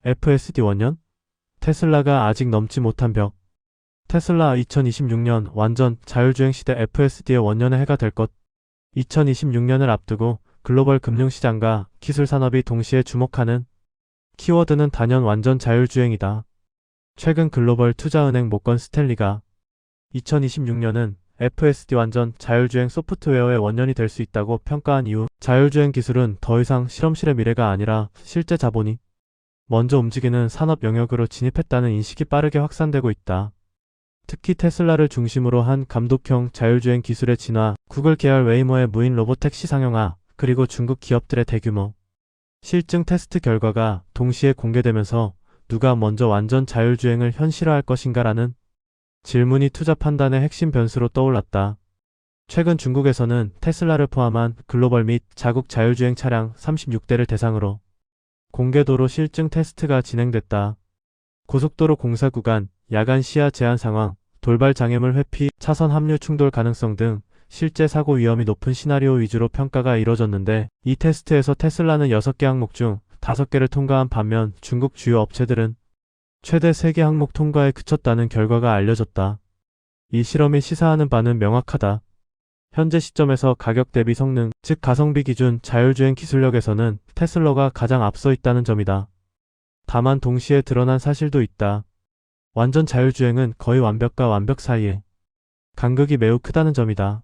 FSD 원년? 테슬라가 아직 넘지 못한 벽. 테슬라 2026년 완전 자율주행 시대 FSD의 원년의 해가 될 것. 2026년을 앞두고 글로벌 금융시장과 기술 산업이 동시에 주목하는 키워드는 단연 완전 자율주행이다. 최근 글로벌 투자은행 모건 스탠리가 2026년은 FSD 완전 자율주행 소프트웨어의 원년이 될 수 있다고 평가한 이후 자율주행 기술은 더 이상 실험실의 미래가 아니라 실제 자본이 먼저 움직이는 산업 영역으로 진입했다는 인식이 빠르게 확산되고 있다. 특히 테슬라를 중심으로 한 감독형 자율주행 기술의 진화, 구글 계열 웨이모의 무인 로보택시 상용화, 그리고 중국 기업들의 대규모 실증 테스트 결과가 동시에 공개되면서 누가 먼저 완전 자율주행을 현실화할 것인가라는 질문이 투자 판단의 핵심 변수로 떠올랐다. 최근 중국에서는 테슬라를 포함한 글로벌 및 자국 자율주행 차량 36대를 대상으로 공개도로 실증 테스트가 진행됐다. 고속도로 공사 구간, 야간 시야 제한 상황, 돌발 장애물 회피, 차선 합류 충돌 가능성 등 실제 사고 위험이 높은 시나리오 위주로 평가가 이뤄졌는데, 이 테스트에서 테슬라는 6개 항목 중 5개를 통과한 반면 중국 주요 업체들은 최대 3개 항목 통과에 그쳤다는 결과가 알려졌다. 이 실험이 시사하는 바는 명확하다. 현재 시점에서 가격 대비 성능, 즉 가성비 기준 자율주행 기술력에서는 테슬라가 가장 앞서 있다는 점이다. 다만 동시에 드러난 사실도 있다. 완전 자율주행은 거의 완벽과 완벽 사이에 간극이 매우 크다는 점이다.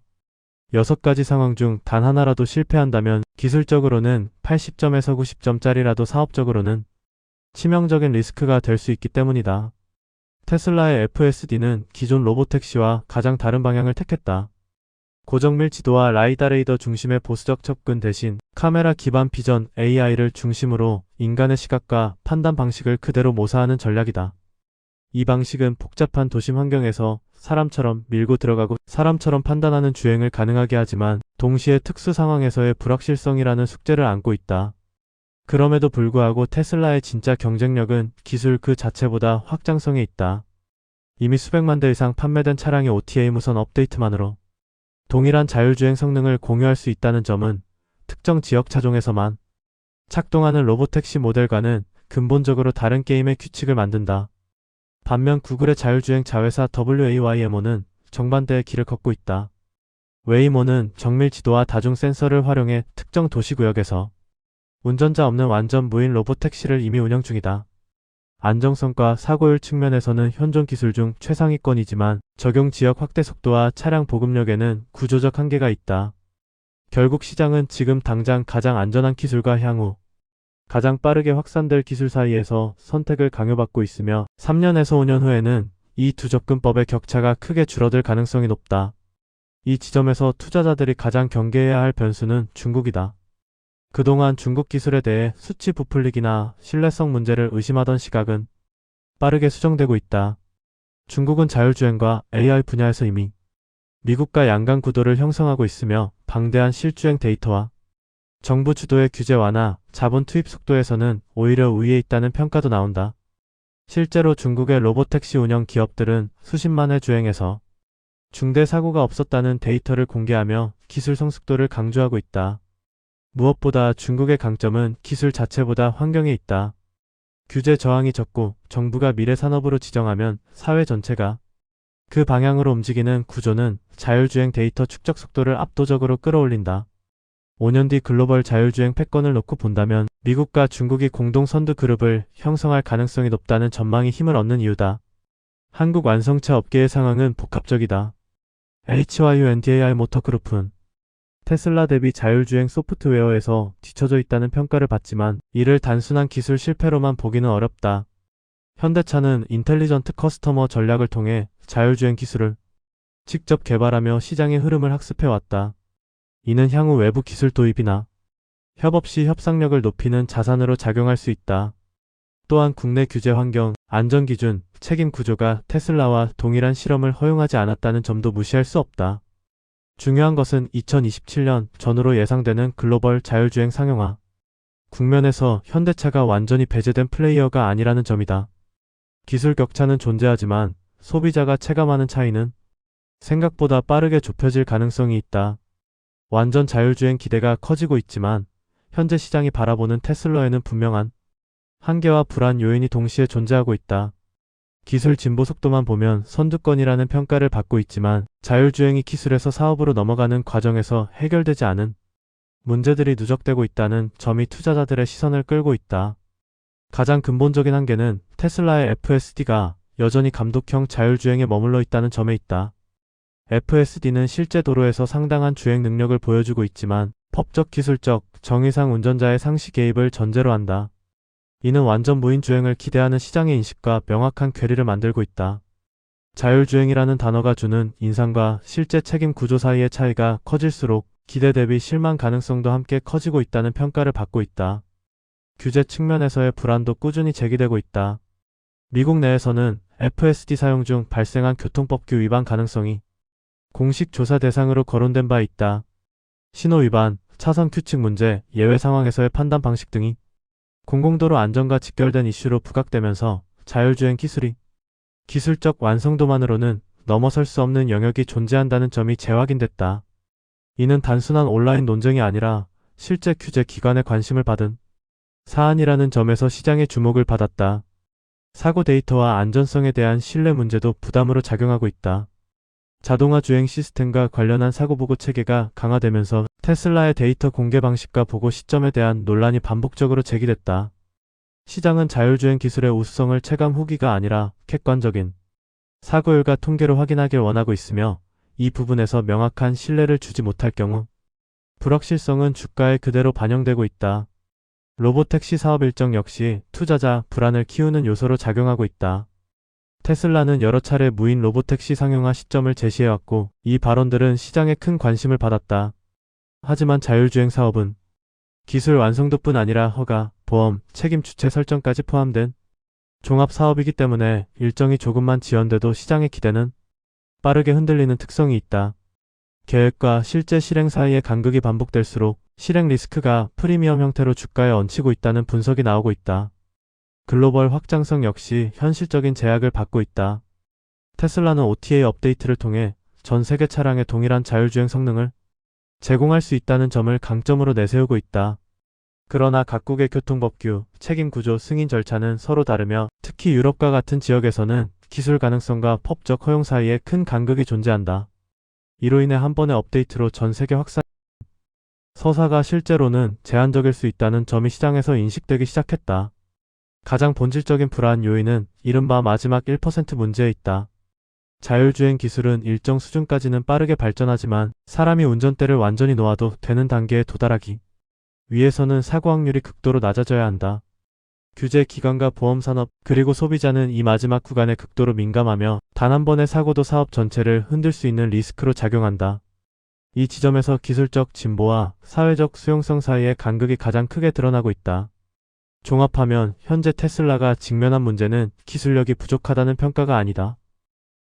6가지 상황 중 단 하나라도 실패한다면 기술적으로는 80점에서 90점짜리라도 사업적으로는 치명적인 리스크가 될 수 있기 때문이다. 테슬라의 FSD는 기존 로보택시와 가장 다른 방향을 택했다. 고정밀 지도와 라이다 레이더 중심의 보수적 접근 대신 카메라 기반 비전 AI를 중심으로 인간의 시각과 판단 방식을 그대로 모사하는 전략이다. 이 방식은 복잡한 도심 환경에서 사람처럼 밀고 들어가고 사람처럼 판단하는 주행을 가능하게 하지만 동시에 특수 상황에서의 불확실성이라는 숙제를 안고 있다. 그럼에도 불구하고 테슬라의 진짜 경쟁력은 기술 그 자체보다 확장성에 있다. 이미 수백만 대 이상 판매된 차량의 OTA 무선 업데이트만으로 동일한 자율주행 성능을 공유할 수 있다는 점은 특정 지역 차종에서만 작동하는 로보택시 모델과는 근본적으로 다른 게임의 규칙을 만든다. 반면 구글의 자율주행 자회사 WAYMO는 정반대의 길을 걷고 있다. 웨이모는 정밀 지도와 다중 센서를 활용해 특정 도시구역에서 운전자 없는 완전 무인 로보택시를 이미 운영 중이다. 안정성과 사고율 측면에서는 현존 기술 중 최상위권이지만 적용 지역 확대 속도와 차량 보급력에는 구조적 한계가 있다. 결국 시장은 지금 당장 가장 안전한 기술과 향후 가장 빠르게 확산될 기술 사이에서 선택을 강요받고 있으며 3년에서 5년 후에는 이 두 접근법의 격차가 크게 줄어들 가능성이 높다. 이 지점에서 투자자들이 가장 경계해야 할 변수는 중국이다. 그동안 중국 기술에 대해 수치 부풀리기나 신뢰성 문제를 의심하던 시각은 빠르게 수정되고 있다. 중국은 자율주행과 AI 분야에서 이미 미국과 양강 구도를 형성하고 있으며 방대한 실주행 데이터와 정부 주도의 규제 완화, 자본 투입 속도에서는 오히려 우위에 있다는 평가도 나온다. 실제로 중국의 로보택시 운영 기업들은 수십만회 주행에서 중대 사고가 없었다는 데이터를 공개하며 기술 성숙도를 강조하고 있다. 무엇보다 중국의 강점은 기술 자체보다 환경에 있다. 규제 저항이 적고 정부가 미래 산업으로 지정하면 사회 전체가 그 방향으로 움직이는 구조는 자율주행 데이터 축적 속도를 압도적으로 끌어올린다. 5년 뒤 글로벌 자율주행 패권을 놓고 본다면 미국과 중국이 공동 선두 그룹을 형성할 가능성이 높다는 전망이 힘을 얻는 이유다. 한국 완성차 업계의 상황은 복합적이다. HYUNDAI 모터그룹은 테슬라 대비 자율주행 소프트웨어에서 뒤처져 있다는 평가를 받지만 이를 단순한 기술 실패로만 보기는 어렵다. 현대차는 인텔리전트 커스터머 전략을 통해 자율주행 기술을 직접 개발하며 시장의 흐름을 학습해왔다. 이는 향후 외부 기술 도입이나 협업 시 협상력을 높이는 자산으로 작용할 수 있다. 또한 국내 규제 환경, 안전기준, 책임 구조가 테슬라와 동일한 실험을 허용하지 않았다는 점도 무시할 수 없다. 중요한 것은 2027년 전후로 예상되는 글로벌 자율주행 상용화 국면에서 현대차가 완전히 배제된 플레이어가 아니라는 점이다. 기술 격차는 존재하지만 소비자가 체감하는 차이는 생각보다 빠르게 좁혀질 가능성이 있다. 완전 자율주행 기대가 커지고 있지만 현재 시장이 바라보는 테슬라에는 분명한 한계와 불안 요인이 동시에 존재하고 있다. 기술 진보 속도만 보면 선두권이라는 평가를 받고 있지만 자율주행이 기술에서 사업으로 넘어가는 과정에서 해결되지 않은 문제들이 누적되고 있다는 점이 투자자들의 시선을 끌고 있다. 가장 근본적인 한계는 테슬라의 FSD가 여전히 감독형 자율주행에 머물러 있다는 점에 있다. FSD는 실제 도로에서 상당한 주행 능력을 보여주고 있지만 법적 기술적 정의상 운전자의 상시 개입을 전제로 한다. 이는 완전 무인 주행을 기대하는 시장의 인식과 명확한 괴리를 만들고 있다. 자율주행이라는 단어가 주는 인상과 실제 책임 구조 사이의 차이가 커질수록 기대 대비 실망 가능성도 함께 커지고 있다는 평가를 받고 있다. 규제 측면에서의 불안도 꾸준히 제기되고 있다. 미국 내에서는 FSD 사용 중 발생한 교통법규 위반 가능성이 공식 조사 대상으로 거론된 바 있다. 신호 위반, 차선 규칙 문제, 예외 상황에서의 판단 방식 등이 공공도로 안전과 직결된 이슈로 부각되면서 자율주행 기술이 기술적 완성도만으로는 넘어설 수 없는 영역이 존재한다는 점이 재확인됐다. 이는 단순한 온라인 논쟁이 아니라 실제 규제 기관의 관심을 받은 사안이라는 점에서 시장의 주목을 받았다. 사고 데이터와 안전성에 대한 신뢰 문제도 부담으로 작용하고 있다. 자동화 주행 시스템과 관련한 사고보고 체계가 강화되면서 테슬라의 데이터 공개 방식과 보고 시점에 대한 논란이 반복적으로 제기됐다. 시장은 자율주행 기술의 우수성을 체감 후기가 아니라 객관적인 사고율과 통계로 확인하길 원하고 있으며 이 부분에서 명확한 신뢰를 주지 못할 경우 불확실성은 주가에 그대로 반영되고 있다. 로보택시 사업 일정 역시 투자자 불안을 키우는 요소로 작용하고 있다. 테슬라는 여러 차례 무인 로보택시 상용화 시점을 제시해왔고 이 발언들은 시장에 큰 관심을 받았다. 하지만 자율주행 사업은 기술 완성도뿐 아니라 허가, 보험, 책임 주체 설정까지 포함된 종합 사업이기 때문에 일정이 조금만 지연돼도 시장의 기대는 빠르게 흔들리는 특성이 있다. 계획과 실제 실행 사이의 간극이 반복될수록 실행 리스크가 프리미엄 형태로 주가에 얹히고 있다는 분석이 나오고 있다. 글로벌 확장성 역시 현실적인 제약을 받고 있다. 테슬라는 OTA 업데이트를 통해 전 세계 차량에 동일한 자율주행 성능을 제공할 수 있다는 점을 강점으로 내세우고 있다. 그러나 각국의 교통법규, 책임구조, 승인 절차는 서로 다르며 특히 유럽과 같은 지역에서는 기술 가능성과 법적 허용 사이에 큰 간극이 존재한다. 이로 인해 한 번의 업데이트로 전 세계 확산 서사가 실제로는 제한적일 수 있다는 점이 시장에서 인식되기 시작했다. 가장 본질적인 불안 요인은 이른바 마지막 1% 문제에 있다. 자율주행 기술은 일정 수준까지는 빠르게 발전하지만 사람이 운전대를 완전히 놓아도 되는 단계에 도달하기 위해서는 사고 확률이 극도로 낮아져야 한다. 규제 기관과 보험산업 그리고 소비자는 이 마지막 구간에 극도로 민감하며 단 한 번의 사고도 사업 전체를 흔들 수 있는 리스크로 작용한다. 이 지점에서 기술적 진보와 사회적 수용성 사이의 간극이 가장 크게 드러나고 있다. 종합하면 현재 테슬라가 직면한 문제는 기술력이 부족하다는 평가가 아니다.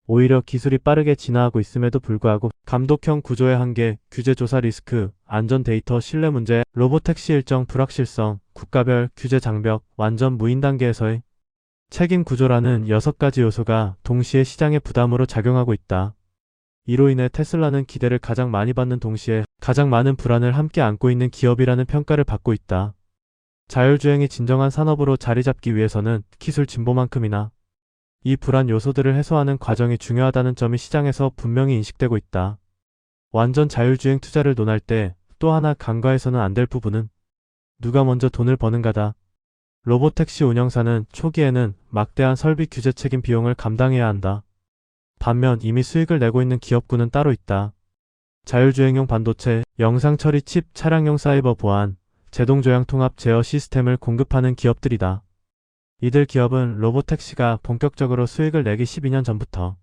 오히려 기술이 빠르게 진화하고 있음에도 불구하고 감독형 구조의 한계, 규제 조사 리스크, 안전 데이터 신뢰 문제, 로보택시 일정 불확실성, 국가별 규제 장벽, 완전 무인 단계에서의 책임 구조라는 6가지 요소가 동시에 시장의 부담으로 작용하고 있다. 이로 인해 테슬라는 기대를 가장 많이 받는 동시에 가장 많은 불안을 함께 안고 있는 기업이라는 평가를 받고 있다. 자율주행이 진정한 산업으로 자리 잡기 위해서는 기술 진보만큼이나 이 불안 요소들을 해소하는 과정이 중요하다는 점이 시장에서 분명히 인식되고 있다. 완전 자율주행 투자를 논할 때 또 하나 간과해서는 안 될 부분은 누가 먼저 돈을 버는가다. 로보택시 운영사는 초기에는 막대한 설비 규제 책임 비용을 감당해야 한다. 반면 이미 수익을 내고 있는 기업군은 따로 있다. 자율주행용 반도체, 영상 처리 칩, 차량용 사이버 보안, 제동조향 통합 제어 시스템을 공급하는 기업들이다. 이들 기업은 로보택시가 본격적으로 수익을 내기 12년 전부터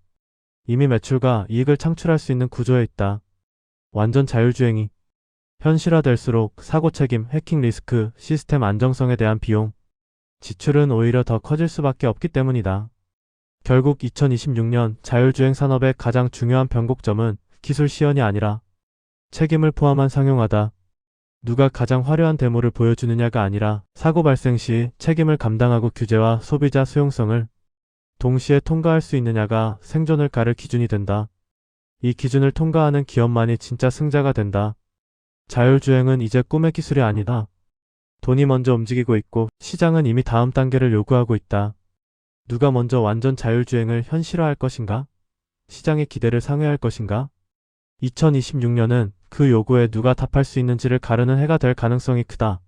이미 매출과 이익을 창출할 수 있는 구조에 있다. 완전 자율주행이 현실화될수록 사고 책임, 해킹 리스크, 시스템 안정성에 대한 비용, 지출은 오히려 더 커질 수밖에 없기 때문이다. 결국 2026년 자율주행 산업의 가장 중요한 변곡점은 기술 시연이 아니라 책임을 포함한 상용화다. 누가 가장 화려한 데모를 보여주느냐가 아니라 사고 발생 시 책임을 감당하고 규제와 소비자 수용성을 동시에 통과할 수 있느냐가 생존을 가를 기준이 된다. 이 기준을 통과하는 기업만이 진짜 승자가 된다. 자율주행은 이제 꿈의 기술이 아니다. 돈이 먼저 움직이고 있고 시장은 이미 다음 단계를 요구하고 있다. 누가 먼저 완전 자율주행을 현실화할 것인가? 시장의 기대를 상회할 것인가? 2026년은 그 요구에 누가 답할 수 있는지를 가르는 해가 될 가능성이 크다.